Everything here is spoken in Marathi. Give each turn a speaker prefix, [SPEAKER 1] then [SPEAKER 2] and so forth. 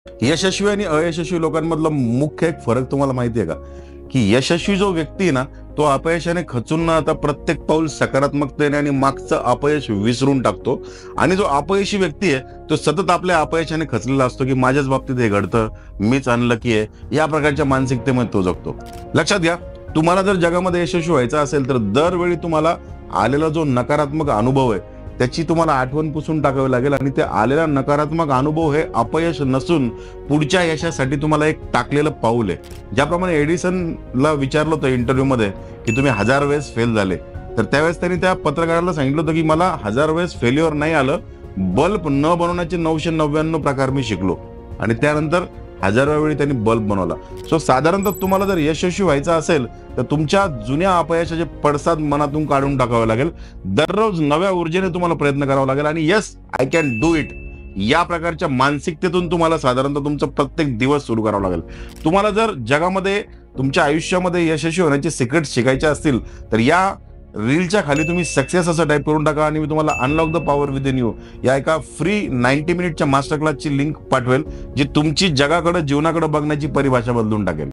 [SPEAKER 1] यशस्वी आणि अयशस्वी लोकांमधला मुख्य एक फरक तुम्हाला माहिती आहे का? की यशस्वी जो व्यक्ती आहे ना, तो अपयशाने खचून न आता प्रत्येक पाऊल सकारात्मकतेने आणि मागचं अपयश विसरून टाकतो. आणि जो अपयशी व्यक्ती आहे, तो सतत आपल्या अपयशाने खचलेला असतो, की माझ्याच बाबतीत हे घडतं, मीच अनलकी आहे, या प्रकारच्या मानसिकतेमध्ये तो जगतो. लक्षात घ्या, तुम्हाला जर जगामध्ये यशस्वी व्हायचं असेल, तर दरवेळी तुम्हाला आलेला जो नकारात्मक अनुभव आहे, त्याची तुम्हाला आठवण पुसून टाकावी लागेल आणि ते आलेला नकारात्मक अनुभव हे अपयश नसून पुढच्या यशासाठी तुम्हाला एक टाकलेलं पाऊल आहे. ज्याप्रमाणे एडिसनला विचारलं होतं इंटरव्ह्यूमध्ये, की तुम्ही 1000 वेळेस फेल झाले. तर त्यावेळेस त्यांनी त्या पत्रकाराला सांगितलं होतं, की मला 1000 वेळेस फेल्युअर नाही आलं, बल्ब न बनवण्याचे 999 प्रकार मी शिकलो. आणि त्यानंतर 1000व्या वेळी त्यांनी बल्ब बनवला. सो साधारणतः तुम्हाला जर यशस्वी व्हायचं असेल, तर तुमच्या जुन्या अपयशाचे पडसाद मनातून काढून टाकावे लागेल. दररोज नव्या ऊर्जेने तुम्हाला प्रयत्न करावा लागेल आणि yes, I can do it, या प्रकारच्या मानसिकतेतून तुम्हाला साधारणतः तुमचा प्रत्येक दिवस सुरू करावा लागेल. तुम्हाला जर जगामध्ये तुमच्या आयुष्यामध्ये यशस्वी होण्याचे सिक्रेट शिकायचे असतील, तर या रीलच्या खाली तुम्ही सक्सेस असं टाईप करून टाका आणि मी तुम्हाला unlock the power within you या एका फ्री 90 मिनिटच्या मास्टर क्लासची लिंक पाठवेल, जी तुमची जगाकडे जीवनाकडे बघण्याची परिभाषा बदलून टाकेल.